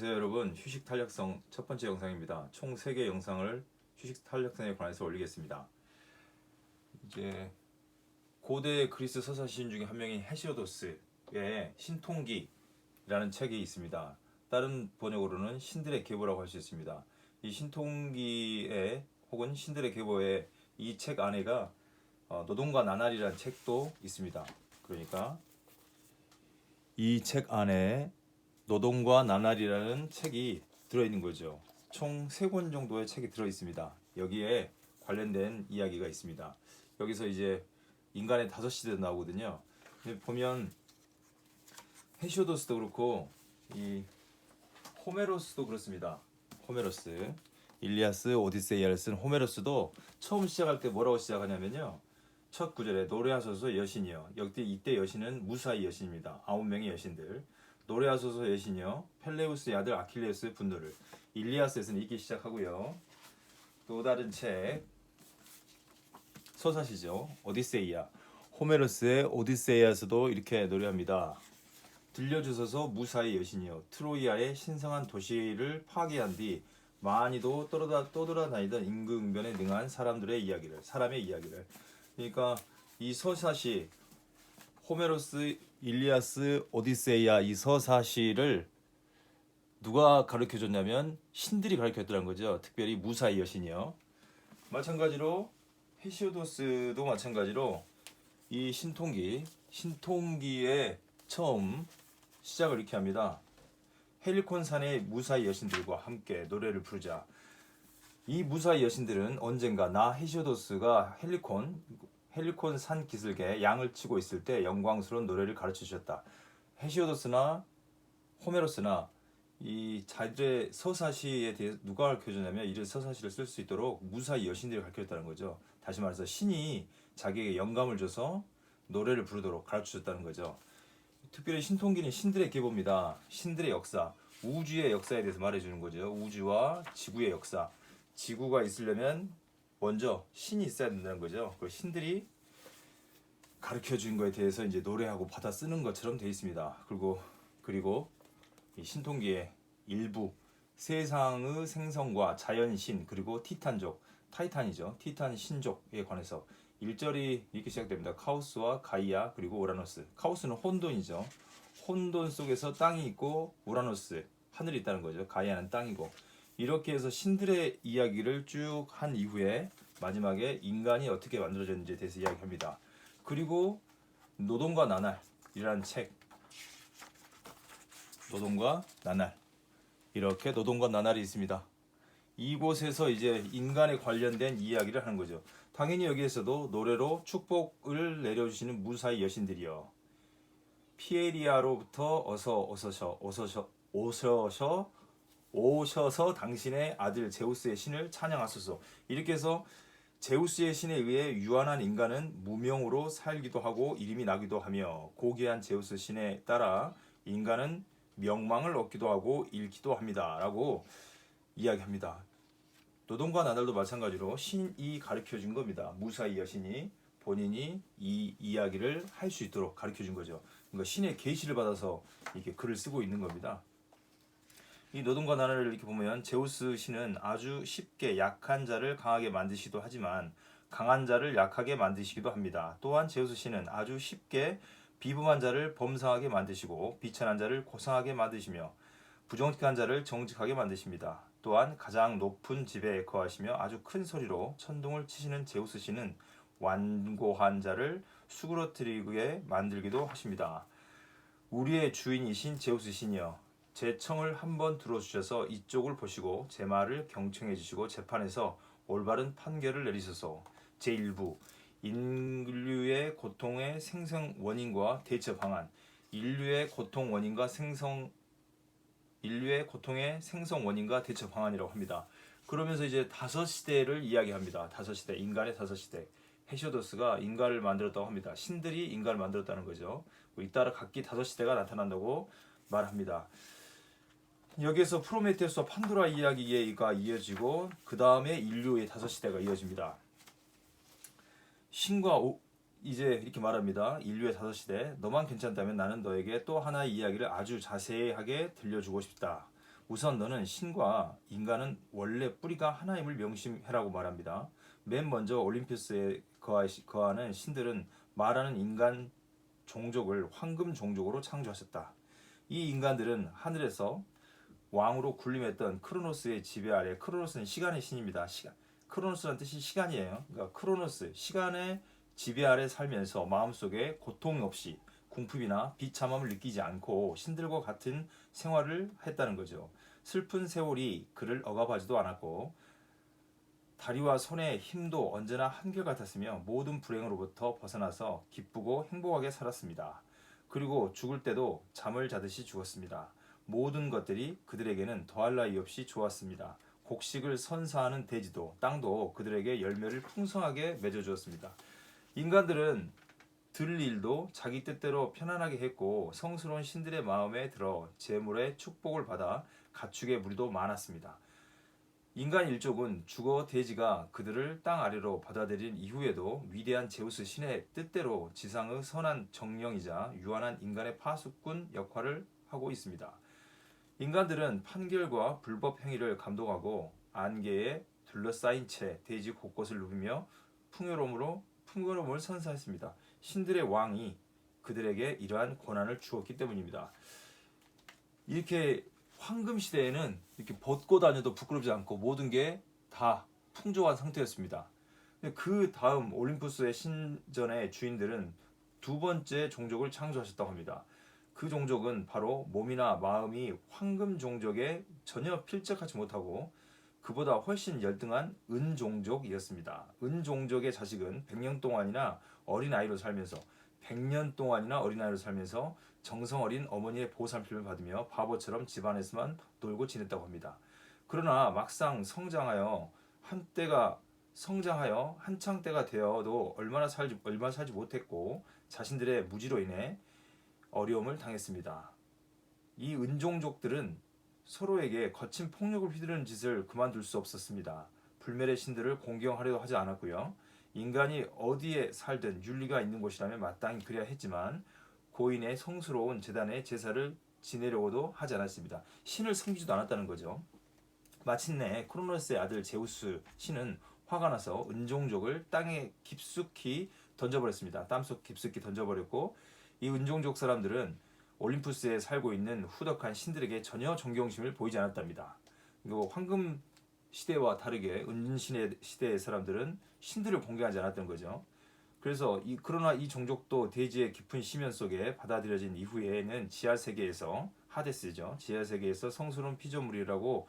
안녕하세요 여러분. 휴식 탄력성 첫 번째 영상입니다. 총 3개 영상을 휴식 탄력성에 관해서 올리겠습니다. 이제 고대 그리스 서사 시인 중에 한 명인 헤시오도스의 신통기라는 책이 있습니다. 다른 번역으로는 신들의 계보라고 할 수 있습니다. 이 신통기에 혹은 신들의 계보에 이 책 안에가 노동과 나날이라는 책도 있습니다. 그러니까 이 책 안에 노동과 나날이라는 책이 들어있는 거죠. 총 3권 정도의 책이 들어있습니다. 여기에 관련된 이야기가 있습니다. 여기서 이제 인간의 5시대 나오거든요. 보면 헤시오도스도 그렇고 이 호메로스도 그렇습니다. 호메로스, 일리아스, 오디세이아를 쓴 호메로스도 처음 시작할 때 뭐라고 시작하냐면요. 첫 구절에 노래하소서 여신이여. 이때 여신은 무사히 여신입니다. 9명의 여신들. 노래하소서 여신이여 펠레우스의 아들 아킬레우스의 분노를. 일리아스에서는 읽기 시작하고요. 또 다른 책 서사시죠. 오디세이아. 호메로스의 오디세이아에서도 이렇게 노래합니다. 들려주소서 무사히 여신이여 트로이아의 신성한 도시를 파괴한 뒤 많이도 떠돌아다니던 임금변에 능한 사람의 이야기를. 그러니까 이 서사시 호메로스, 일리아스, 오디세이아 이 서사시를 누가 가르쳐줬냐면 신들이 가르쳐줬다는 거죠. 특별히 무사히 여신이요. 마찬가지로 헤시오도스도 마찬가지로 이 신통기의 처음 시작을 이렇게 합니다. 헬리콘 산의 무사히 여신들과 함께 노래를 부르자. 이 무사히 여신들은 언젠가 나 헤시오도스가 헬리콘 산 기슭에 양을 치고 있을 때 영광스러운 노래를 가르쳐 주셨다. 헤시오도스나 호메로스나 이 자들의 서사시에 대해 누가 가르쳐주냐면 이런 서사시를 쓸 수 있도록 무사히 여신들이 가르쳐줬다는 거죠. 다시 말해서 신이 자기에게 영감을 줘서 노래를 부르도록 가르쳐줬다는 거죠. 특별히 신통기는 신들의 계보입니다. 신들의 역사, 우주의 역사에 대해서 말해주는 거죠. 우주와 지구의 역사. 지구가 있으려면 먼저 신이 있어야 된다는 거죠. 그 신들이 가르쳐 준 거에 대해서 이제 노래하고 받아 쓰는 것처럼 되어 있습니다. 그리고 이 신통기의 일부 세상의 생성과 자연신 그리고 타이탄이죠. 티탄 신족에 관해서 1절이 이렇게 시작됩니다. 카오스와 가이아 그리고 우라노스. 카오스는 혼돈이죠. 혼돈 속에서 땅이 있고 우라노스 하늘이 있다는 거죠. 가이아는 땅이고. 이렇게 해서 신들의 이야기를 쭉 한 이후에 마지막에 인간이 어떻게 만들어졌는지에 대해서 이야기합니다. 그리고 노동과 나날이라는 책. 노동과 나날. 이렇게 노동과 나날이 있습니다. 이곳에서 이제 인간에 관련된 이야기를 하는 거죠. 당연히 여기에서도 노래로 축복을 내려주시는 무사히 여신들이요. 피에리아로부터 오셔서 당신의 아들 제우스의 신을 찬양하소서. 이렇게 해서 제우스의 신에 의해 유한한 인간은 무명으로 살기도 하고 이름이 나기도 하며 고귀한 제우스 신에 따라 인간은 명망을 얻기도 하고 잃기도 합니다. 라고 이야기합니다. 노동과 나날도 마찬가지로 신이 가르쳐 준 겁니다. 무사히 여신이 본인이 이 이야기를 할 수 있도록 가르쳐 준 거죠. 그러니까 신의 계시를 받아서 이렇게 글을 쓰고 있는 겁니다. 이 노동과 나날을 이렇게 보면 제우스 신은 아주 쉽게 약한 자를 강하게 만드시기도 하지만 강한 자를 약하게 만드시기도 합니다. 또한 제우스 신은 아주 쉽게 비범한 자를 범상하게 만드시고 비천한 자를 고상하게 만드시며 부정직한 자를 정직하게 만드십니다. 또한 가장 높은 집에 거하시며 아주 큰 소리로 천둥을 치시는 제우스 신은 완고한 자를 수그러뜨리게 만들기도 하십니다. 우리의 주인이신 제우스 신이여 제 청을 한번 들어주셔서 이쪽을 보시고 제 말을 경청해 주시고 재판에서 올바른 판결을 내리소서. 제1부 인류의 고통의 생성 원인과 대처 방안. 인류의 고통의 생성 원인과 대처 방안이라고 합니다. 그러면서 이제 5시대를 이야기합니다. 5시대, 인간의 5시대. 헤시오도스가 인간을 만들었다고 합니다. 신들이 인간을 만들었다는 거죠. 잇따라 각기 5시대가 나타난다고 말합니다. 여기에서 프로메테우스와 판도라 이야기가 이어지고 그 다음에 인류의 5시대가 이어집니다. 이제 이렇게 말합니다. 인류의 5시대 너만 괜찮다면 나는 너에게 또 하나의 이야기를 아주 자세하게 들려주고 싶다. 우선 너는 신과 인간은 원래 뿌리가 하나임을 명심해라고 말합니다. 맨 먼저 올림푸스에 거하는 신들은 말하는 인간 종족을 황금 종족으로 창조하셨다. 이 인간들은 하늘에서 왕으로 군림했던 크로노스의 지배 아래, 크로노스는 시간의 신입니다. 크로노스란 뜻이 시간이에요. 그러니까 크로노스, 시간의 지배 아래 살면서 마음속에 고통 없이 궁핍이나 비참함을 느끼지 않고 신들과 같은 생활을 했다는 거죠. 슬픈 세월이 그를 억압하지도 않았고 다리와 손의 힘도 언제나 한결같았으며 모든 불행으로부터 벗어나서 기쁘고 행복하게 살았습니다. 그리고 죽을 때도 잠을 자듯이 죽었습니다. 모든 것들이 그들에게는 더할 나위 없이 좋았습니다. 곡식을 선사하는 대지도 땅도 그들에게 열매를 풍성하게 맺어주었습니다. 인간들은 들 일도 자기 뜻대로 편안하게 했고 성스러운 신들의 마음에 들어 재물의 축복을 받아 가축의 무리도 많았습니다. 인간 일족은 죽어 대지가 그들을 땅 아래로 받아들인 이후에도 위대한 제우스 신의 뜻대로 지상의 선한 정령이자 유한한 인간의 파수꾼 역할을 하고 있습니다. 인간들은 판결과 불법 행위를 감독하고 안개에 둘러싸인 채 대지 곳곳을 누비며 풍요로움을 선사했습니다. 신들의 왕이 그들에게 이러한 권한을 주었기 때문입니다. 이렇게 황금 시대에는 이렇게 벗고 다녀도 부끄럽지 않고 모든 게 다 풍족한 상태였습니다. 그 다음 올림푸스의 신전의 주인들은 두 번째 종족을 창조하셨다고 합니다. 그 종족은 바로 몸이나 마음이 황금 종족에 전혀 필적하지 못하고 그보다 훨씬 열등한 은 종족이었습니다. 은 종족의 자식은 100년 동안이나 어린아이로 살면서 정성 어린 어머니의 보살핌을 받으며 바보처럼 집안에서만 놀고 지냈다고 합니다. 그러나 막상 성장하여 한창 때가 되어도 얼마 살지 못했고 자신들의 무지로 인해 어려움을 당했습니다. 이 은종족들은 서로에게 거친 폭력을 휘두르는 짓을 그만둘 수 없었습니다. 불멸의 신들을 공경하려도 하지 않았고요. 인간이 어디에 살든 윤리가 있는 곳이라면 마땅히 그래야 했지만 고인의 성스러운 제단에 제사를 지내려고도 하지 않았습니다. 신을 섬기지도 않았다는 거죠. 마침내 크로노스의 아들 제우스 신은 화가 나서 은종족을 땅에 깊숙이 던져버렸습니다. 땅속 깊숙이 던져버렸고 이 은종족 사람들은 올림푸스에 살고 있는 후덕한 신들에게 전혀 존경심을 보이지 않았답니다. 그리고 황금 시대와 다르게 시대의 사람들은 신들을 공경하지 않았던 거죠. 그러나 이 종족도 대지의 깊은 심연 속에 받아들여진 이후에는 지하세계에서 하데스죠. 지하세계에서 성스러운 피조물이라고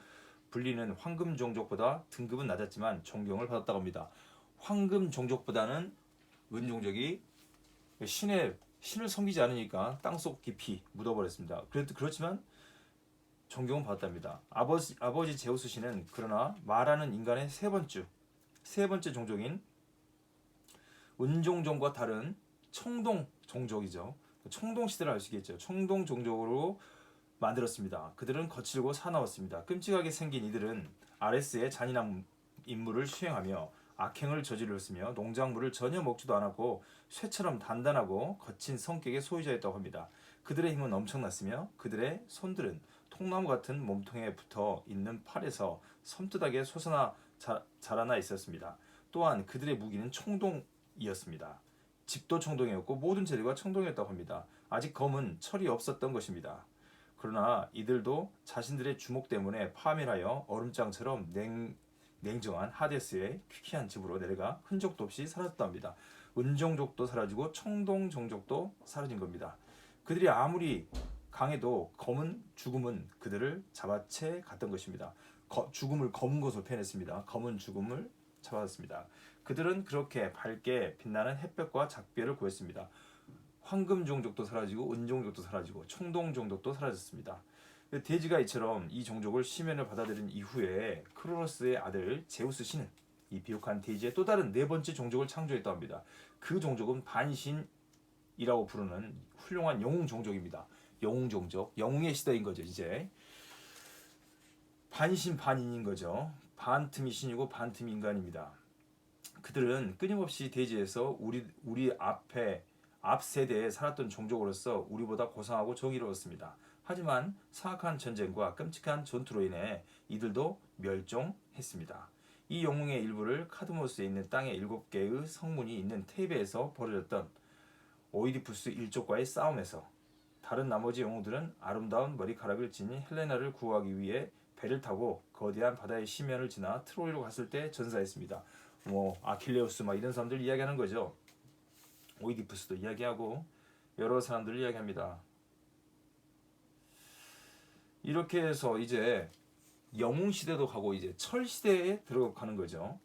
불리는 황금 종족보다 등급은 낮았지만 존경을 받았다고 합니다. 황금 종족보다는 은 종족이 신을 섬기지 않으니까 땅속 깊이 묻어버렸습니다. 그렇지만 존경은 받았답니다. 아버지 제우스 신은 그러나 말하는 인간의 세 번째 종족인 은종족과 다른 청동 종족이죠. 청동 시대를 아시겠죠. 청동 종족으로 만들었습니다. 그들은 거칠고 사나웠습니다. 끔찍하게 생긴 이들은 아레스의 잔인한 임무를 수행하며 악행을 저질렀으며 농작물을 전혀 먹지도 않았고 쇠처럼 단단하고 거친 성격의 소유자였다고 합니다. 그들의 힘은 엄청났으며 그들의 손들은 통나무 같은 몸통에 붙어 있는 팔에서 섬뜩하게 자라나 있었습니다. 또한 그들의 무기는 청동이었습니다. 집도 청동이었고 모든 재료가 청동이었다고 합니다. 아직 검은 철이 없었던 것입니다. 그러나 이들도 자신들의 주목 때문에 파멸하여 얼음장처럼 냉정한 하데스의 퀴퀴한 집으로 내려가 흔적도 없이 사라졌다 합니다. 은종족도 사라지고 청동종족도 사라진 겁니다. 그들이 아무리 강해도 죽음은 그들을 잡아채 갔던 것입니다. 죽음을 검은 것으로 표현했습니다. 검은 죽음을 잡았습니다. 그들은 그렇게 밝게 빛나는 햇볕과 작별을 구했습니다. 황금 종족도 사라지고 은종족도 사라지고 청동 종족도 사라졌습니다. 대지가 이처럼 이 종족을 시면을 받아들인 이후에 크로노스의 아들 제우스 신은 이 비옥한 대지의 또 다른 네 번째 종족을 창조했다고 합니다. 그 종족은 반신이라고 부르는 훌륭한 영웅 종족입니다. 영웅 종족, 영웅의 시대인 거죠. 이제 반신 반인인 거죠. 반틈이 신이고 반틈이 인간입니다. 그들은 끊임없이 대지에서 우리 앞 세대에 살았던 종족으로서 우리보다 고상하고 정의로웠습니다. 하지만 사악한 전쟁과 끔찍한 전투로 인해 이들도 멸종했습니다. 이 영웅의 일부를 카드모스에 있는 땅의 7개의 성문이 있는 테베에서 벌어졌던 오이디푸스 일족과의 싸움에서 다른 나머지 영웅들은 아름다운 머리카락을 지닌 헬레나를 구하기 위해 배를 타고 거대한 바다의 심연을 지나 트로이로 갔을 때 전사했습니다. 아킬레우스 이런 사람들 이야기하는 거죠. 오이디푸스도 이야기하고 여러 사람들을 이야기합니다. 이렇게 해서 이제 영웅 시대도 가고 이제 철 시대에 들어가는 거죠.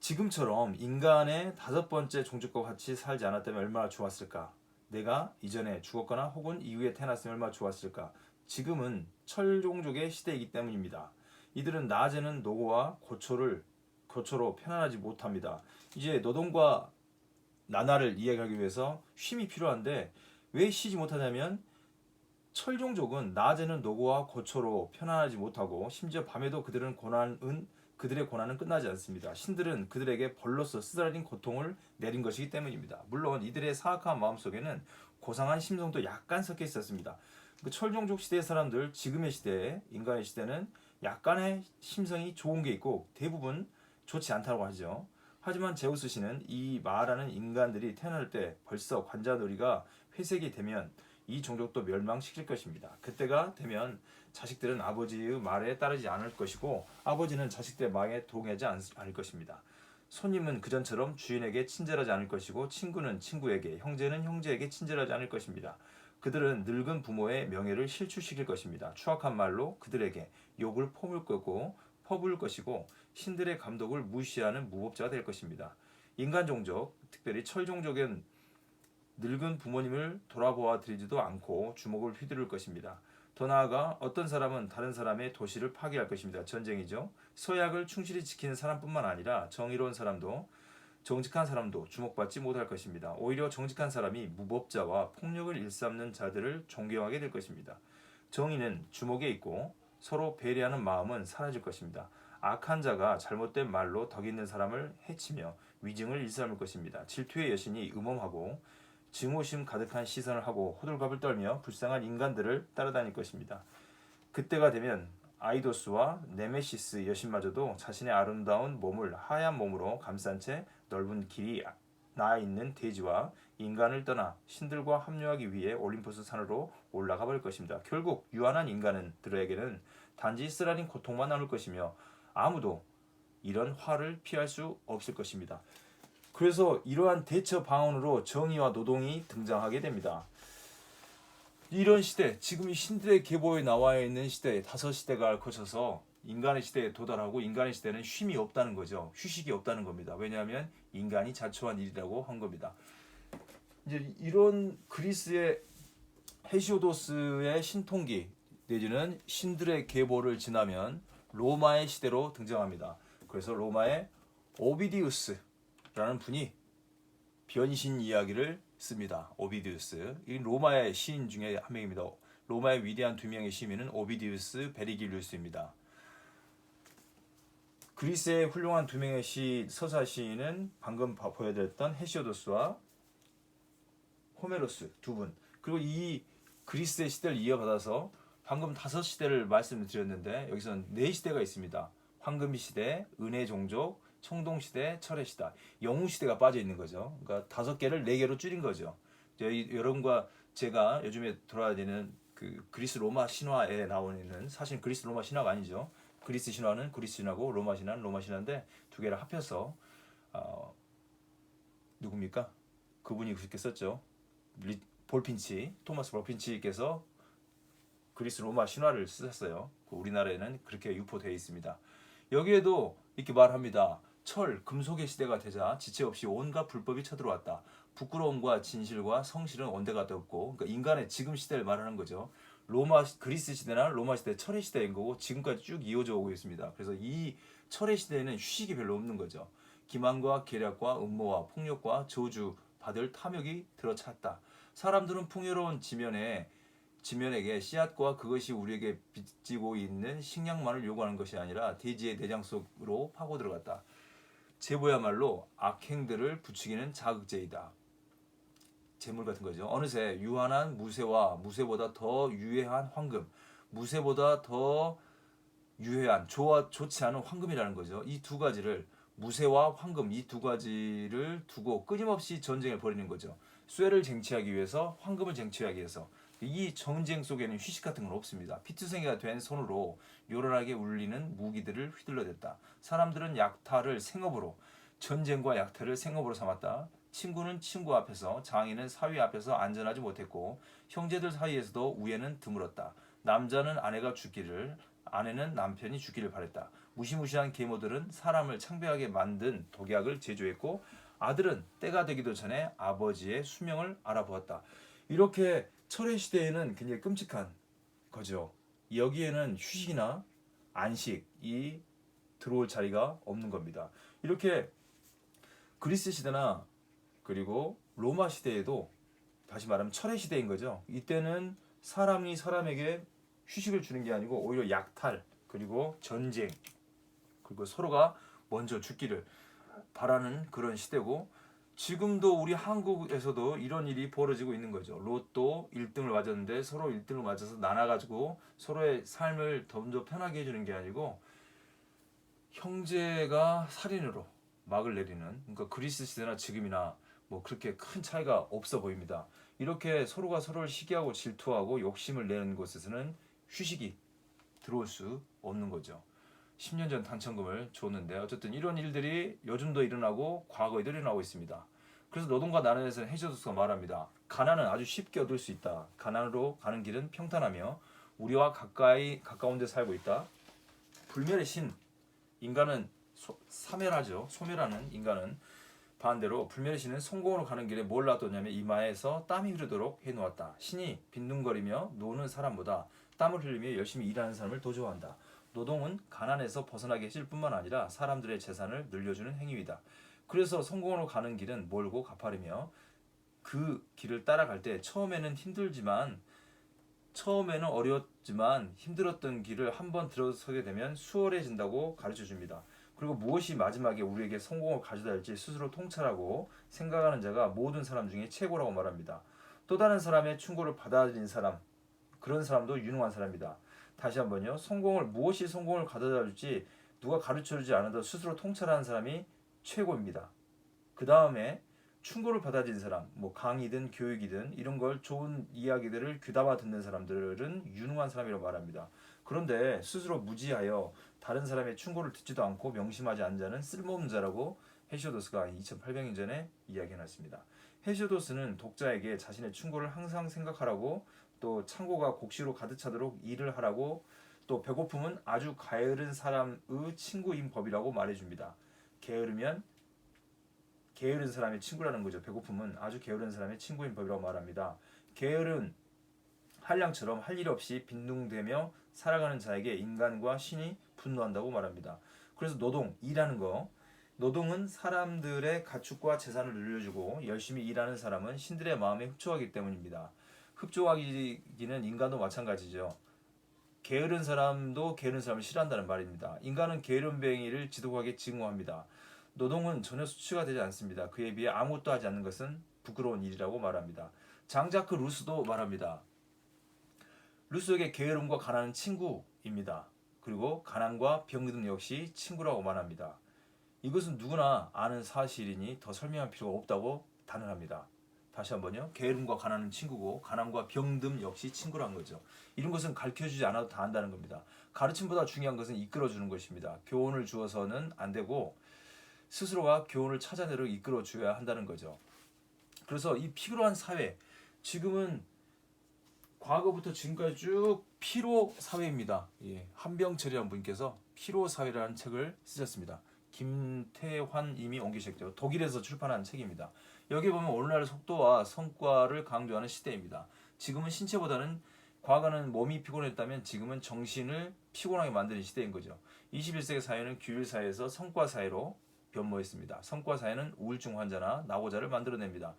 지금처럼 인간의 5번째 종족과 같이 살지 않았다면 얼마나 좋았을까? 내가 이전에 죽었거나 혹은 이후에 태어났으면 얼마나 좋았을까? 지금은 철종족의 시대이기 때문입니다. 이들은 낮에는 노고와 고초로 편안하지 못합니다. 이제 노동과 나날을 이야기하기 위해서 쉼이 필요한데 왜 쉬지 못하냐면 철종족은 낮에는 노고와 고초로 편안하지 못하고 심지어 밤에도 그들의 고난은 끝나지 않습니다. 신들은 그들에게 벌로서 쓰라린 고통을 내린 것이기 때문입니다. 물론 이들의 사악한 마음속에는 고상한 심성도 약간 섞여 있었습니다. 그 철종족 시대의 사람들, 지금의 시대에 인간의 시대는 약간의 심성이 좋은 게 있고 대부분 좋지 않다고 하죠. 하지만 제우스 씨는 이 말하는 인간들이 태어날 때 벌써 관자놀이가 회색이 되면 이 종족도 멸망시킬 것입니다. 그때가 되면 자식들은 아버지의 말에 따르지 않을 것이고 아버지는 자식들의 말에 동의하지 않을 것입니다. 손님은 그전처럼 주인에게 친절하지 않을 것이고 친구는 친구에게, 형제는 형제에게 친절하지 않을 것입니다. 그들은 늙은 부모의 명예를 실추시킬 것입니다. 추악한 말로 그들에게 욕을 퍼부을 것이고 신들의 감독을 무시하는 무법자가 될 것입니다. 인간 종족, 특별히 철 종족은 늙은 부모님을 돌아보아 드리지도 않고 주먹을 휘두를 것입니다. 더 나아가 어떤 사람은 다른 사람의 도시를 파괴할 것입니다. 전쟁이죠. 서약을 충실히 지키는 사람뿐만 아니라 정의로운 사람도 정직한 사람도 주목받지 못할 것입니다. 오히려 정직한 사람이 무법자와 폭력을 일삼는 자들을 존경하게 될 것입니다. 정의는 주목에 있고 서로 배려하는 마음은 사라질 것입니다. 악한 자가 잘못된 말로 덕 있는 사람을 해치며 위증을 일삼을 것입니다. 질투의 여신이 음험하고 증오심 가득한 시선을 하고 호들갑을 떨며 불쌍한 인간들을 따라다닐 것입니다. 그때가 되면 아이도스와 네메시스 여신마저도 자신의 아름다운 몸을 하얀 몸으로 감싼 채 넓은 길이 나아 있는 대지와 인간을 떠나 신들과 합류하기 위해 올림포스 산으로 올라가 버릴 것입니다. 결국 유한한 인간들에게는 단지 쓰라린 고통만 남을 것이며 아무도 이런 화를 피할 수 없을 것입니다. 그래서 이러한 대처 방안으로 정의와 노동이 등장하게 됩니다. 이런 시대, 지금 이 신들의 계보에 나와 있는 시대, 5시대가 거쳐서 인간의 시대에 도달하고 인간의 시대는 쉼이 없다는 거죠. 휴식이 없다는 겁니다. 왜냐하면 인간이 자초한 일이라고 한 겁니다. 이제 이런 그리스의 헤시오도스의 신통기 내지는 신들의 계보를 지나면 로마의 시대로 등장합니다. 그래서 로마의 오비디우스라는 분이 변신 이야기를 씁니다. 오비디우스. 이 로마의 시인 중에 한 명입니다. 로마의 위대한 2명의 시민은 오비디우스, 베리길리우스입니다. 그리스의 훌륭한 2명의 서사 시인은 방금 보여드렸던 헤시오도스와 호메로스 2분. 그리고 이 그리스의 시대를 이어받아서 방금 5시대를 말씀드렸는데 여기서는 4시대가 있습니다. 황금 시대, 은혜 종족, 청동 시대, 철의 시대, 영웅 시대가 빠져 있는 거죠. 그러니까 5개를 4개로 줄인 거죠. 여러분과 제가 요즘에 돌아다니는 그 그리스 로마 신화에 나오는 사실 그리스 로마 신화가 아니죠. 그리스 신화는 그리스 신화고 로마 신화는 로마 신화인데 2개를 합해서 누굽니까? 그분이 그렇게 썼죠. 토마스 볼핀치께서 그리스 로마 신화를 쓰셨어요. 우리나라에는 그렇게 유포되어 있습니다. 여기에도 이렇게 말합니다. 철, 금속의 시대가 되자 지체 없이 온갖 불법이 쳐들어왔다. 부끄러움과 진실과 성실은 온데가 없고, 그러니까 인간의 지금 시대를 말하는 거죠. 그리스 시대나 로마 시대, 철의 시대인 거고 지금까지 쭉 이어져 오고 있습니다. 그래서 이 철의 시대에는 휴식이 별로 없는 거죠. 기만과 계략과 음모와 폭력과 저주 받을 탐욕이 들어찼다. 사람들은 풍요로운 지면에게 씨앗과 그것이 우리에게 빚지고 있는 식량만을 요구하는 것이 아니라 대지의 내장 속으로 파고 들어갔다. 제보야말로 악행들을 부추기는 자극제이다. 재물 같은 거죠. 어느새 유한한 무쇠와 무쇠보다 더 유해한 황금, 무쇠보다 더 유해한 좋지 않은 황금이라는 거죠. 이 두 가지를 무쇠와 황금 이 두 가지를 두고 끊임없이 전쟁을 벌이는 거죠. 쇠를 쟁취하기 위해서 황금을 쟁취하기 위해서 이 전쟁 속에는 휴식 같은 건 없습니다. 피투성이가 된 손으로 요란하게 울리는 무기들을 휘둘러댔다. 사람들은 약탈을 생업으로 전쟁과 약탈을 생업으로 삼았다. 친구는 친구 앞에서 장인은 사위 앞에서 안전하지 못했고 형제들 사이에서도 우애는 드물었다. 남자는 아내가 죽기를 아내는 남편이 죽기를 바랬다. 무시무시한 계모들은 사람을 창피하게 만든 독약을 제조했고 아들은 때가 되기도 전에 아버지의 수명을 알아보았다. 이렇게 철의 시대에는 굉장히 끔찍한 거죠. 여기에는 휴식이나 안식이 들어올 자리가 없는 겁니다. 이렇게 그리스 시대나 그리고 로마 시대에도 다시 말하면 철의 시대인 거죠. 이때는 사람이 사람에게 휴식을 주는 게 아니고 오히려 약탈 그리고 전쟁 그리고 서로가 먼저 죽기를 바라는 그런 시대고 지금도 우리 한국에서도 이런 일이 벌어지고 있는 거죠. 로또 1등을 맞았는데 서로 1등을 맞아서 나눠가지고 서로의 삶을 더 편하게 해주는 게 아니고 형제가 살인으로 막을 내리는 그러니까 그리스 시대나 지금이나 뭐 그렇게 큰 차이가 없어 보입니다. 이렇게 서로가 서로를 시기하고 질투하고 욕심을 내는 곳에서는 휴식이 들어올 수 없는 거죠. 10년 전 당첨금을 줬는데 어쨌든 이런 일들이 요즘도 일어나고 과거에도 일어나고 있습니다. 그래서 노동과 나눔에서는 헤시오도스가 말합니다. 가난은 아주 쉽게 얻을 수 있다. 가난으로 가는 길은 평탄하며 우리와 가까운 데 살고 있다. 불멸의 신 인간은 사멸하죠. 소멸하는 인간은 반대로 불멸의 신은 성공으로 가는 길에 뭘 놔뒀냐면 이마에서 땀이 흐르도록 해놓았다. 신이 빈둥거리며 노는 사람보다 땀을 흘리며 열심히 일하는 사람을 더 좋아한다. 노동은 가난에서 벗어나게 해줄 뿐만 아니라 사람들의 재산을 늘려주는 행위이다. 그래서 성공으로 가는 길은 멀고 가파르며 그 길을 따라갈 때 처음에는 어려웠지만 힘들었던 길을 한번 들어서게 되면 수월해진다고 가르쳐 줍니다. 그리고 무엇이 마지막에 우리에게 성공을 가져다 할지 스스로 통찰하고 생각하는 자가 모든 사람 중에 최고라고 말합니다. 또 다른 사람의 충고를 받아들인 사람, 그런 사람도 유능한 사람이다. 다시 한번요. 무엇이 성공을 가져다 줄지 누가 가르쳐 주지 않아도 스스로 통찰하는 사람이 최고입니다. 그 다음에 충고를 받아들인 사람, 뭐 강의든 교육이든 이런 걸 좋은 이야기들을 귀담아 듣는 사람들은 유능한 사람이라고 말합니다. 그런데 스스로 무지하여 다른 사람의 충고를 듣지도 않고 명심하지 않은 자는 쓸모없는 자라고 헤시오도스가 2800년 전에 이야기해놨습니다. 헤시오도스는 독자에게 자신의 충고를 항상 생각하라고 또 창고가 곡식으로 가득 차도록 일을 하라고 또 배고픔은 아주 게으른 사람의 친구인 법이라고 말해줍니다. 게으른 사람의 친구라는 거죠. 배고픔은 아주 게으른 사람의 친구인 법이라고 말합니다. 게으른 한량처럼 할 일 없이 빈둥대며 살아가는 자에게 인간과 신이 분노한다고 말합니다. 그래서 일하는 거. 노동은 사람들의 가축과 재산을 늘려주고 열심히 일하는 사람은 신들의 마음에 흡족하기 때문입니다. 흡족하기는 인간도 마찬가지죠. 게으른 사람도 게으른 사람을 싫어한다는 말입니다. 인간은 게으름뱅이를 지독하게 증오합니다. 노동은 전혀 수치가 되지 않습니다. 그에 비해 아무것도 하지 않는 것은 부끄러운 일이라고 말합니다. 장자크 루스도 말합니다. 루스에게 게으름과 가난은 친구입니다. 그리고 가난과 병든 역시 친구라고 말합니다. 이것은 누구나 아는 사실이니 더 설명할 필요가 없다고 단언합니다. 다시 한번요. 게으름과 가난은 친구고 가난과 병듦 역시 친구란 거죠. 이런 것은 가르쳐주지 않아도 다 안다는 겁니다. 가르침보다 중요한 것은 이끌어주는 것입니다. 교훈을 주어서는 안 되고 스스로가 교훈을 찾아내려 이끌어줘야 한다는 거죠. 그래서 이 피로한 사회, 지금은 과거부터 지금까지 쭉 피로 사회입니다. 한병철이라는 분께서 피로 사회라는 책을 쓰셨습니다. 김태환 님이 옮기셨죠. 독일에서 출판한 책입니다. 여기 보면 오늘날의 속도와 성과를 강조하는 시대입니다. 지금은 신체보다는 과거는 몸이 피곤했다면 지금은 정신을 피곤하게 만드는 시대인 거죠. 21세기 사회는 규율 사회에서 성과 사회로 변모했습니다. 성과 사회는 우울증 환자나 낙오자를 만들어냅니다.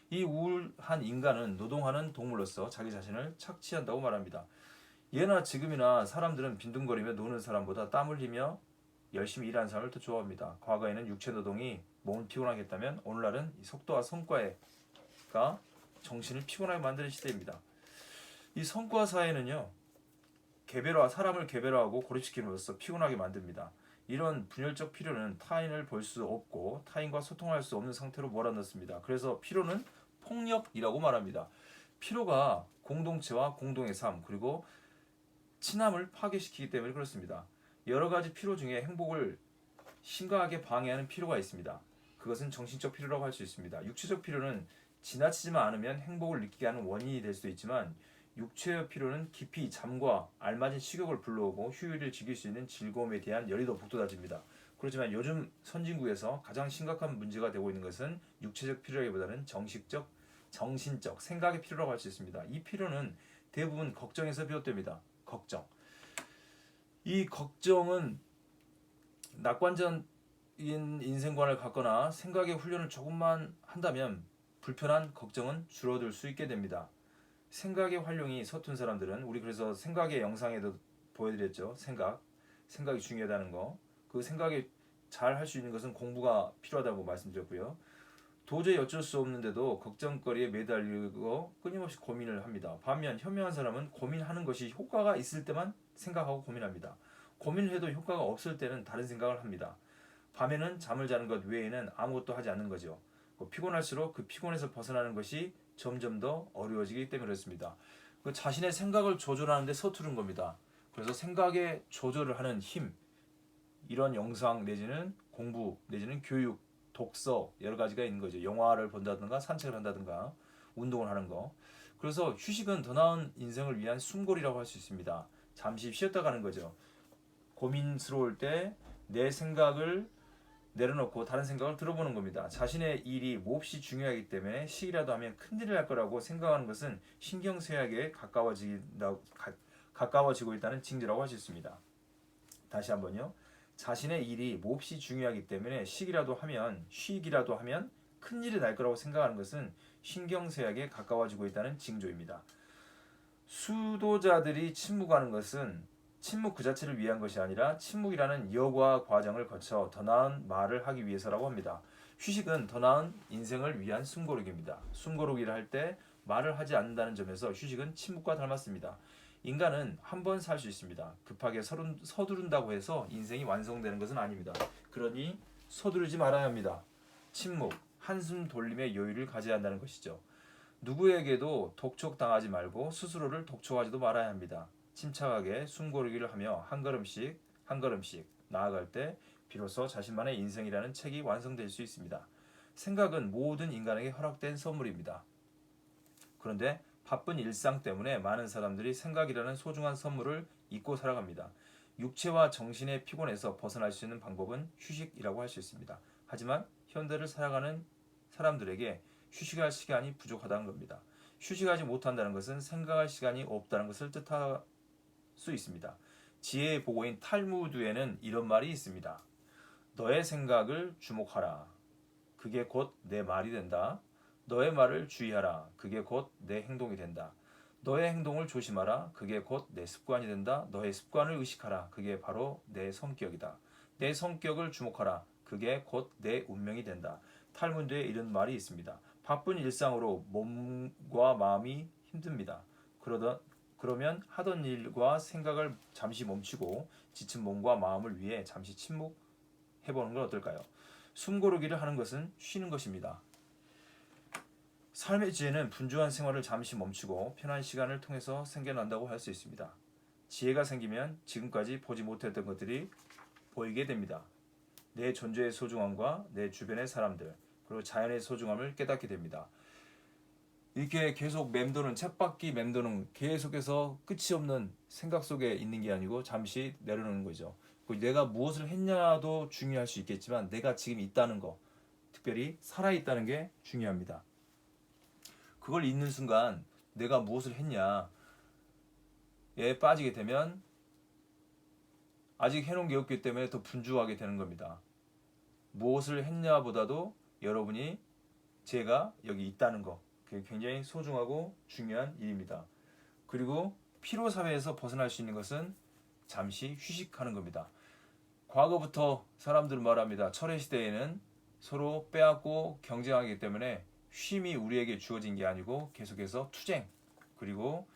이 우울한 인간은 노동하는 동물로서 자기 자신을 착취한다고 말합니다. 예나 지금이나 사람들은 빈둥거리며 노는 사람보다 땀 흘리며 열심히 일하는 사람을 더 좋아합니다. 과거에는 육체 노동이 몸을 피곤하게 했다면 오늘날은 이 속도와 성과가 정신을 피곤하게 만드는 시대입니다. 이 성과 사회는요, 사람을 개별화하고 고립시킴으로써 피곤하게 만듭니다. 이런 분열적 필요는 타인을 볼 수 없고 타인과 소통할 수 없는 상태로 몰아넣습니다. 그래서 피로는 폭력이라고 말합니다. 피로가 공동체와 공동의 삶 그리고 친함을 파괴시키기 때문에 그렇습니다. 여러 가지 피로 중에 행복을 심각하게 방해하는 피로가 있습니다. 그것은 정신적 피로라고 할 수 있습니다. 육체적 피로는 지나치지만 않으면 행복을 느끼게 하는 원인이 될 수도 있지만 육체의 피로는 깊이 잠과 알맞은 식욕을 불러오고 휴일을 즐길 수 있는 즐거움에 대한 열이 더 북돋아집니다. 그렇지만 요즘 선진국에서 가장 심각한 문제가 되고 있는 것은 육체적 피로라기보다는 정신적, 생각의 피로라고 할 수 있습니다. 이 피로는 대부분 걱정에서 비롯됩니다. 걱정. 이 걱정은 낙관적인 인생관을 갖거나 생각의 훈련을 조금만 한다면 불편한 걱정은 줄어들 수 있게 됩니다. 생각의 활용이 서툰 사람들은 우리 그래서 생각의 영상에도 보여드렸죠. 생각이 중요하다는 거. 그 생각이 잘 할 수 있는 것은 공부가 필요하다고 말씀드렸고요. 도저히 어쩔 수 없는데도 걱정거리에 매달리고 끊임없이 고민을 합니다. 반면 현명한 사람은 고민하는 것이 효과가 있을 때만 생각하고 고민합니다. 고민을 해도 효과가 없을 때는 다른 생각을 합니다. 밤에는 잠을 자는 것 외에는 아무것도 하지 않는 거죠. 피곤할수록 그 피곤에서 벗어나는 것이 점점 더 어려워지기 때문에 그렇습니다. 자신의 생각을 조절하는 데 서투른 겁니다. 그래서 생각의 조절을 하는 힘, 이런 영상 내지는 공부 내지는 교육, 독서 여러 가지가 있는 거죠. 영화를 본다든가 산책을 한다든가 운동을 하는 거. 그래서 휴식은 더 나은 인생을 위한 숨고리라고 할 수 있습니다. 잠시 쉬었다 가는 거죠. 고민스러울 때 내 생각을 내려놓고 다른 생각을 들어보는 겁니다. 자신의 일이 몹시 중요하기 때문에 쉬기라도 하면 큰일을 할 거라고 생각하는 것은 신경쇠약에 가까워지고 있다는 징조라고 할 수 있습니다. 다시 한번요. 자신의 일이 몹시 중요하기 때문에 쉬기라도 하면 큰일이 날 거라고 생각하는 것은 신경쇠약에 가까워지고 있다는 징조입니다. 수도자들이 침묵하는 것은 침묵 그 자체를 위한 것이 아니라 침묵이라는 여과 과정을 거쳐 더 나은 말을 하기 위해서라고 합니다. 휴식은 더 나은 인생을 위한 숨고르기입니다. 숨고르기를 할 때 말을 하지 않는다는 점에서 휴식은 침묵과 닮았습니다. 인간은 한 번 살 수 있습니다. 급하게 서두른다고 해서 인생이 완성되는 것은 아닙니다. 그러니 서두르지 말아야 합니다. 침묵, 한숨 돌림의 여유를 가져야 한다는 것이죠. 누구에게도 독촉당하지 말고 스스로를 독촉하지도 말아야 합니다. 침착하게 숨고르기를 하며 한 걸음씩 나아갈 때 비로소 자신만의 인생이라는 책이 완성될 수 있습니다. 생각은 모든 인간에게 허락된 선물입니다. 그런데 바쁜 일상 때문에 많은 사람들이 생각이라는 소중한 선물을 잊고 살아갑니다. 육체와 정신의 피곤에서 벗어날 수 있는 방법은 휴식이라고 할 수 있습니다. 하지만 현대를 살아가는 사람들에게 휴식할 시간이 부족하다는 겁니다. 휴식하지 못한다는 것은 생각할 시간이 없다는 것을 뜻할 수 있습니다. 지혜의 보고인 탈무드에는 이런 말이 있습니다. 너의 생각을 주목하라. 그게 곧 내 말이 된다. 너의 말을 주의하라. 그게 곧 내 행동이 된다. 너의 행동을 조심하라. 그게 곧 내 습관이 된다. 너의 습관을 의식하라. 그게 바로 내 성격이다. 내 성격을 주목하라. 그게 곧 내 운명이 된다. 탈무드에 이런 말이 있습니다. 바쁜 일상으로 몸과 마음이 힘듭니다. 그러면 하던 일과 생각을 잠시 멈추고 지친 몸과 마음을 위해 잠시 침묵해보는 건 어떨까요? 숨고르기를 하는 것은 쉬는 것입니다. 삶의 지혜는 분주한 생활을 잠시 멈추고 편한 시간을 통해서 생겨난다고 할 수 있습니다. 지혜가 생기면 지금까지 보지 못했던 것들이 보이게 됩니다. 내 존재의 소중함과 내 주변의 사람들 그리고 자연의 소중함을 깨닫게 됩니다. 이렇게 계속 쳇바퀴 맴도는 계속해서 끝이 없는 생각 속에 있는 게 아니고 잠시 내려놓는 거죠. 내가 무엇을 했냐도 중요할 수 있겠지만 내가 지금 있다는 거, 특별히 살아있다는 게 중요합니다. 그걸 잊는 순간 내가 무엇을 했냐에 빠지게 되면 아직 해놓은 게 없기 때문에 더 분주하게 되는 겁니다. 무엇을 했냐보다도 여러분이 제가 여기 있다는 거 그게 굉장히 소중하고 중요한 일입니다. 그리고 피로사회에서 벗어날 수 있는 것은 잠시 휴식하는 겁니다. 과거부터 사람들은 말합니다. 철의 시대에는 서로 빼앗고 경쟁하기 때문에 쉼이 우리에게 주어진 게 아니고 계속해서 투쟁, 그리고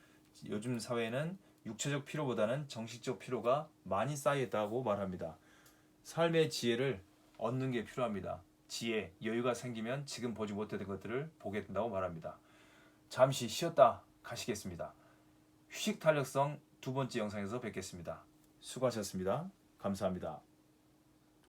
요즘 사회에는 육체적 피로보다는 정신적 피로가 많이 쌓여있다고 말합니다. 삶의 지혜를 얻는 게 필요합니다. 지혜, 여유가 생기면 지금 보지 못했던 것들을 보게 된다고 말합니다. 잠시 쉬었다 가시겠습니다. 휴식 탄력성 두 번째 영상에서 뵙겠습니다. 수고하셨습니다. 감사합니다.